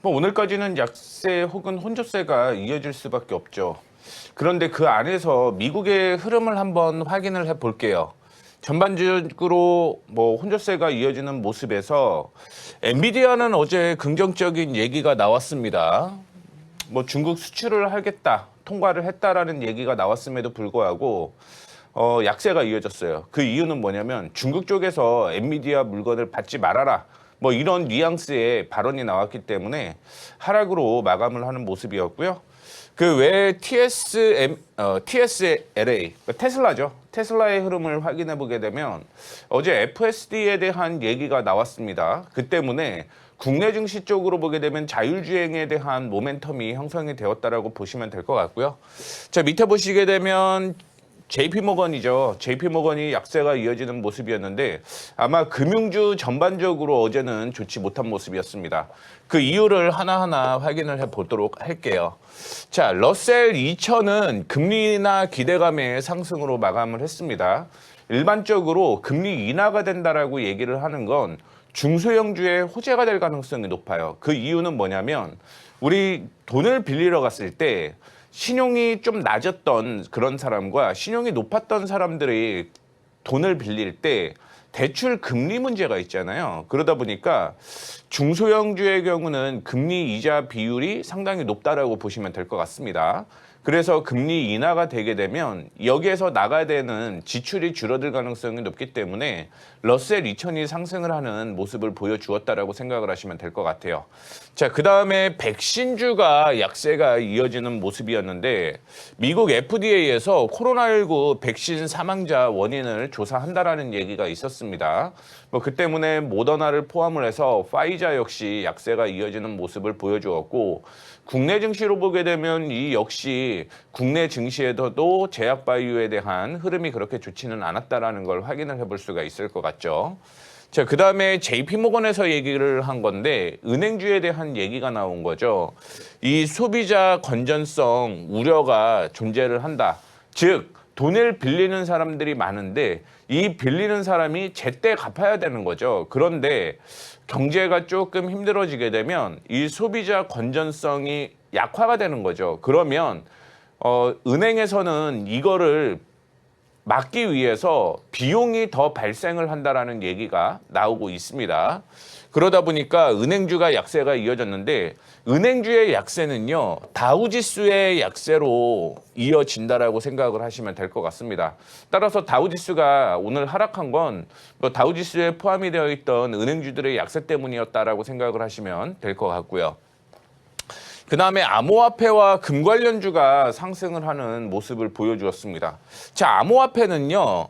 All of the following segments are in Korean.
뭐 오늘까지는 약세 혹은 혼조세가 이어질 수밖에 없죠. 그런데 그 안에서 미국의 흐름을 한번 확인을 해 볼게요. 전반적으로 뭐 혼조세가 이어지는 모습에서 엔비디아는 어제 긍정적인 얘기가 나왔습니다. 뭐 중국 수출을 하겠다, 통과를 했다라는 얘기가 나왔음에도 불구하고 약세가 이어졌어요. 그 이유는 뭐냐면 중국 쪽에서 엔비디아 물건을 받지 말아라. 뭐 이런 뉘앙스의 발언이 나왔기 때문에 하락으로 마감을 하는 모습이었고요. 그 외에 TSLA, 테슬라죠. 테슬라의 흐름을 확인해 보게 되면 어제 FSD에 대한 얘기가 나왔습니다. 그 때문에 국내 증시 쪽으로 보게 되면 자율주행에 대한 모멘텀이 형성이 되었다라고 보시면 될 것 같고요. 자, 밑에 보시게 되면 JP모건이죠. JP모건이 약세가 이어지는 모습이었는데 아마 금융주 전반적으로 어제는 좋지 못한 모습이었습니다. 그 이유를 하나하나 확인을 해보도록 할게요. 자, 러셀 2000은 금리나 기대감의 상승으로 마감을 했습니다. 일반적으로 금리 인하가 된다라고 얘기를 하는 건 중소형주의 호재가 될 가능성이 높아요. 그 이유는 뭐냐면 우리 돈을 빌리러 갔을 때 신용이 좀 낮았던 그런 사람과 신용이 높았던 사람들이 돈을 빌릴 때 대출 금리 문제가 있잖아요. 그러다 보니까 중소형주의 경우는 금리 이자 비율이 상당히 높다라고 보시면 될 것 같습니다. 그래서 금리 인하가 되게 되면 여기에서 나가야 되는 지출이 줄어들 가능성이 높기 때문에 러셀 2000이 상승을 하는 모습을 보여주었다라고 생각을 하시면 될 것 같아요. 자, 그 다음에 백신주가 약세가 이어지는 모습이었는데 미국 FDA에서 코로나19 백신 사망자 원인을 조사한다라는 얘기가 있었습니다. 뭐 그 때문에 모더나를 포함을 해서 파이자 역시 약세가 이어지는 모습을 보여주었고 국내 증시로 보게 되면 이 역시 국내 증시에서도 제약바이오에 대한 흐름이 그렇게 좋지는 않았다라는 걸 확인을 해볼 수가 있을 것 같죠. 자, 그 다음에 JP모건에서 얘기를 한 건데 은행주에 대한 얘기가 나온 거죠. 이 소비자 건전성 우려가 존재를 한다. 즉 돈을 빌리는 사람들이 많은데 이 빌리는 사람이 제때 갚아야 되는 거죠. 그런데 경제가 조금 힘들어지게 되면 이 소비자 건전성이 약화가 되는 거죠. 그러면 은행에서는 이거를 막기 위해서 비용이 더 발생을 한다라는 얘기가 나오고 있습니다. 그러다 보니까 은행주가 약세가 이어졌는데 은행주의 약세는요 다우지수의 약세로 이어진다라고 생각을 하시면 될 것 같습니다. 따라서 다우지수가 오늘 하락한 건 다우지수에 포함이 되어 있던 은행주들의 약세 때문이었다라고 생각을 하시면 될 것 같고요. 그 다음에 암호화폐와 금 관련주가 상승을 하는 모습을 보여주었습니다. 자, 암호화폐는요,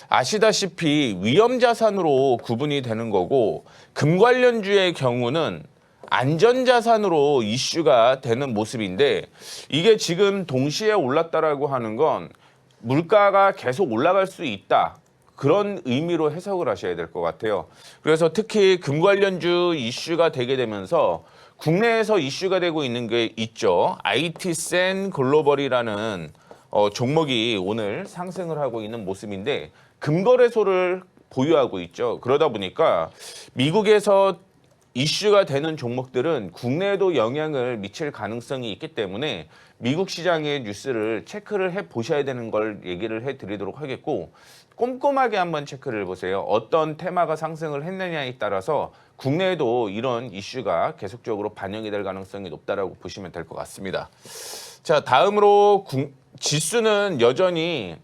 아시다시피 위험자산으로 구분이 되는 거고, 금 관련주의 경우는 안전자산으로 이슈가 되는 모습인데, 이게 지금 동시에 올랐다라고 하는 건 물가가 계속 올라갈 수 있다. 그런 의미로 해석을 하셔야 될 것 같아요. 그래서 특히 금 관련주 이슈가 되게 되면서 국내에서 이슈가 되고 있는 게 있죠. IT센 글로벌이라는 종목이 오늘 상승을 하고 있는 모습인데 금거래소를 보유하고 있죠. 그러다 보니까 미국에서 이슈가 되는 종목들은 국내에도 영향을 미칠 가능성이 있기 때문에 미국 시장의 뉴스를 체크를 해 보셔야 되는 걸 얘기를 해 드리도록 하겠고 꼼꼼하게 한번 체크를 해보세요. 어떤 테마가 상승을 했느냐에 따라서 국내에도 이런 이슈가 계속적으로 반영이 될 가능성이 높다라고 보시면 될 것 같습니다. 자, 다음으로 지수는 여전히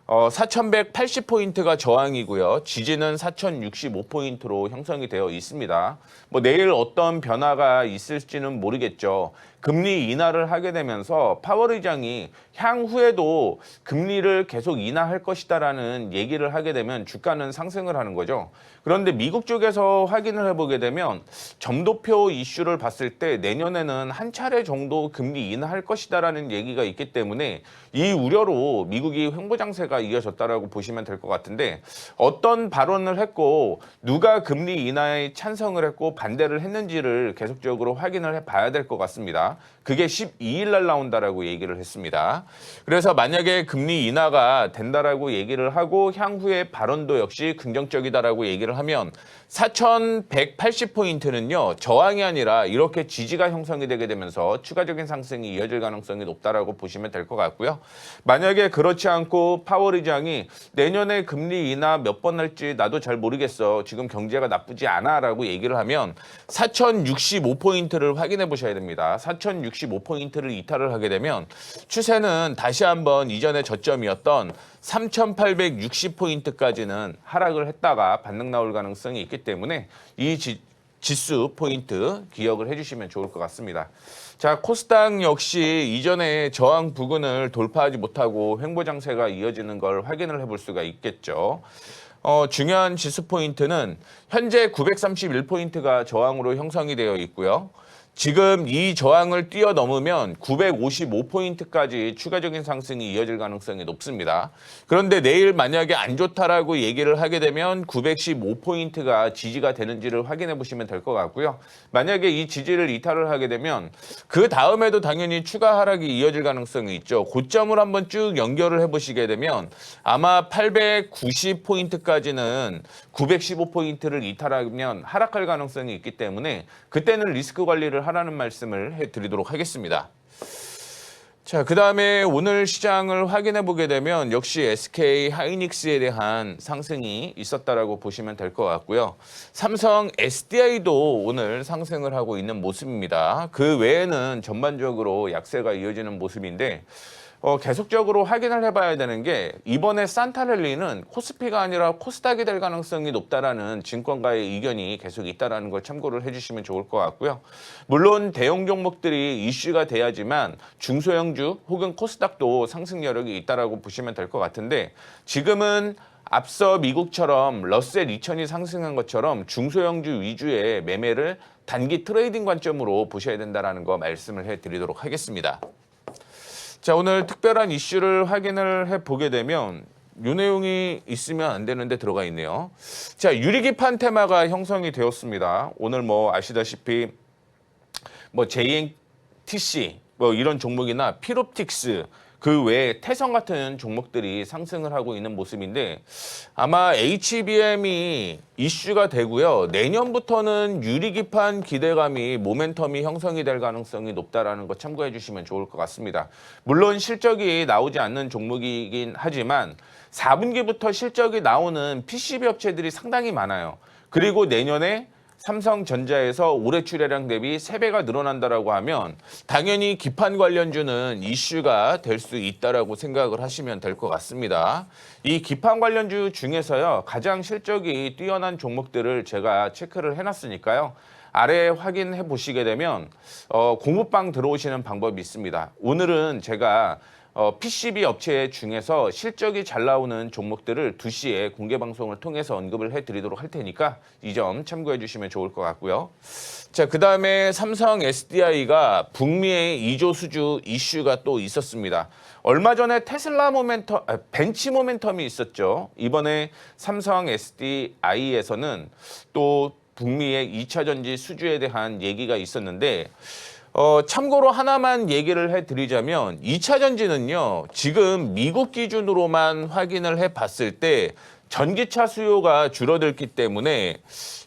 4,180포인트가 저항이고요. 지지는 4,065포인트로 형성이 되어 있습니다. 뭐 내일 어떤 변화가 있을지는 모르겠죠. 금리 인하를 하게 되면서 파월 의장이 향후에도 금리를 계속 인하할 것이다라는 얘기를 하게 되면 주가는 상승을 하는 거죠. 그런데 미국 쪽에서 확인을 해보게 되면 점도표 이슈를 봤을 때 내년에는 한 차례 정도 금리 인하할 것이다라는 얘기가 있기 때문에 이 우려로 미국이 횡보장세가 이어졌다라고 보시면 될 것 같은데 어떤 발언을 했고 누가 금리 인하에 찬성을 했고 반대를 했는지를 계속적으로 확인을 해봐야 될 것 같습니다. 있습니다. 그게 12일 날 나온다라고 얘기를 했습니다. 그래서 만약에 금리 인하가 된다라고 얘기를 하고 향후의 발언도 역시 긍정적이다라고 얘기를 하면 4,180포인트는요. 저항이 아니라 이렇게 지지가 형성이 되게 되면서 추가적인 상승이 이어질 가능성이 높다라고 보시면 될 것 같고요. 만약에 그렇지 않고 파월 의장이 내년에 금리 인하 몇 번 할지 나도 잘 모르겠어. 지금 경제가 나쁘지 않아라고 얘기를 하면 4,065포인트를 확인해 보셔야 됩니다. 4,065포인트를 이탈을 하게 되면 추세는 다시 한번 이전의 저점이었던 3,860포인트까지는 하락을 했다가 반등 나올 가능성이 있기 때문에 이 지수 포인트 기억을 해주시면 좋을 것 같습니다. 자, 코스닥 역시 이전에 저항 부근을 돌파하지 못하고 횡보장세가 이어지는 걸 확인을 해볼 수가 있겠죠. 중요한 지수 포인트는 현재 931포인트가 저항으로 형성이 되어 있고요. 지금 이 저항을 뛰어넘으면 955포인트까지 추가적인 상승이 이어질 가능성이 높습니다. 그런데 내일 만약에 안 좋다라고 얘기를 하게 되면 915포인트가 지지가 되는지를 확인해 보시면 될 것 같고요. 만약에 이 지지를 이탈을 하게 되면 그 다음에도 당연히 추가 하락이 이어질 가능성이 있죠. 고점을 한번 쭉 연결을 해보시게 되면 아마 890포인트까지는 915포인트를 이탈하면 하락할 가능성이 있기 때문에 그때는 리스크 관리를 하라는 말씀을 해드리도록 하겠습니다. 자, 그 다음에 오늘 시장을 확인해 보게 되면 역시 SK 하이닉스에 대한 상승이 있었다라고 보시면 될 것 같고요. 삼성 SDI도 오늘 상승을 하고 있는 모습입니다. 그 외에는 전반적으로 약세가 이어지는 모습인데 계속적으로 확인을 해봐야 되는 게 이번에 산타랠리는 코스피가 아니라 코스닥이 될 가능성이 높다라는 증권가의 의견이 계속 있다라는 걸 참고를 해주시면 좋을 것 같고요. 물론 대형 종목들이 이슈가 돼야지만 중소형주 혹은 코스닥도 상승 여력이 있다라고 보시면 될 것 같은데 지금은 앞서 미국처럼 러셀 2000이 상승한 것처럼 중소형주 위주의 매매를 단기 트레이딩 관점으로 보셔야 된다는 거 말씀을 해드리도록 하겠습니다. 자, 오늘 특별한 이슈를 확인을 해보게 되면 이 내용이 있으면 안 되는데 들어가 있네요. 자, 유리기판 테마가 형성이 되었습니다. 오늘 뭐 아시다시피 뭐 JNTC 뭐 이런 종목이나 필옵틱스 그 외에 태성 같은 종목들이 상승을 하고 있는 모습인데 아마 HBM이 이슈가 되고요. 내년부터는 유리기판 기대감이 모멘텀이 형성이 될 가능성이 높다라는 거 참고해 주시면 좋을 것 같습니다. 물론 실적이 나오지 않는 종목이긴 하지만 4분기부터 실적이 나오는 PCB 업체들이 상당히 많아요. 그리고 내년에 삼성전자에서 올해 출하량 대비 3배가 늘어난다라고 하면 당연히 기판 관련주는 이슈가 될 수 있다라고 생각을 하시면 될 것 같습니다. 이 기판 관련주 중에서요. 가장 실적이 뛰어난 종목들을 제가 체크를 해놨으니까요. 아래 확인해 보시게 되면 공부방 들어오시는 방법이 있습니다. 오늘은 제가 PCB 업체 중에서 실적이 잘 나오는 종목들을 2시에 공개 방송을 통해서 언급을 해드리도록 할 테니까 이 점 참고해 주시면 좋을 것 같고요. 자, 그 다음에 삼성 SDI가 북미의 2조 수주 이슈가 또 있었습니다. 얼마 전에 테슬라 모멘텀, 벤치 모멘텀이 있었죠. 이번에 삼성 SDI에서는 또 북미의 2차 전지 수주에 대한 얘기가 있었는데 참고로 하나만 얘기를 해드리자면 2차 전지는요. 지금 미국 기준으로만 확인을 해봤을 때 전기차 수요가 줄어들기 때문에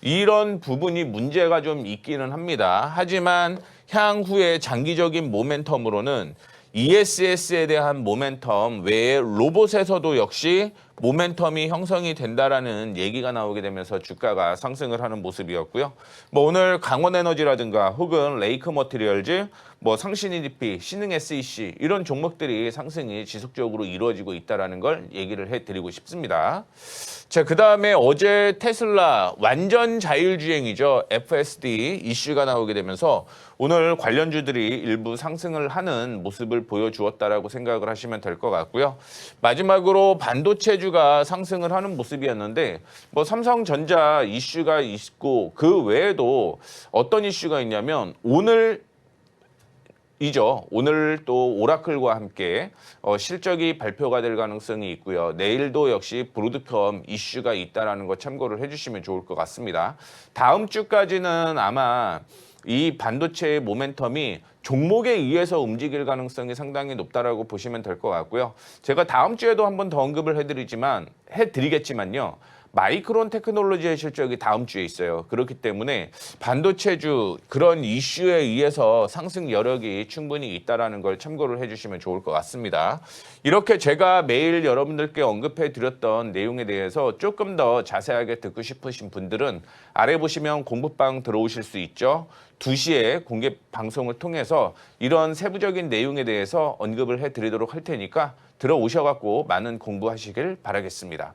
이런 부분이 문제가 좀 있기는 합니다. 하지만 향후의 장기적인 모멘텀으로는 ESS에 대한 모멘텀 외에 로봇에서도 역시 모멘텀이 형성이 된다라는 얘기가 나오게 되면서 주가가 상승을 하는 모습이었고요. 뭐 오늘 강원에너지라든가 혹은 레이크 머티리얼즈, 뭐 상신 EDP, 신흥 SEC 이런 종목들이 상승이 지속적으로 이루어지고 있다라는 걸 얘기를 해드리고 싶습니다. 자, 그 다음에 어제 테슬라 완전 자율주행이죠. FSD 이슈가 나오게 되면서 오늘 관련주들이 일부 상승을 하는 모습을 보여주었다라고 생각을 하시면 될 것 같고요. 마지막으로 반도체주가 상승을 하는 모습이었는데 뭐 삼성전자 이슈가 있고 그 외에도 어떤 이슈가 있냐면 오늘 또 오라클과 함께 실적이 발표가 될 가능성이 있고요. 내일도 역시 브로드컴 이슈가 있다라는 거 참고를 해주시면 좋을 것 같습니다. 다음 주까지는 아마 이 반도체의 모멘텀이 종목에 의해서 움직일 가능성이 상당히 높다라고 보시면 될 것 같고요. 제가 다음 주에도 한 번 더 언급을 해드리겠지만요. 마이크론 테크놀로지의 실적이 다음 주에 있어요. 그렇기 때문에 반도체주 그런 이슈에 의해서 상승 여력이 충분히 있다라는 걸 참고를 해주시면 좋을 것 같습니다. 이렇게 제가 매일 여러분들께 언급해 드렸던 내용에 대해서 조금 더 자세하게 듣고 싶으신 분들은 아래 보시면 공부방 들어오실 수 있죠. 2시에 공개 방송을 통해서 이런 세부적인 내용에 대해서 언급을 해드리도록 할 테니까 들어오셔갖고 많은 공부하시길 바라겠습니다.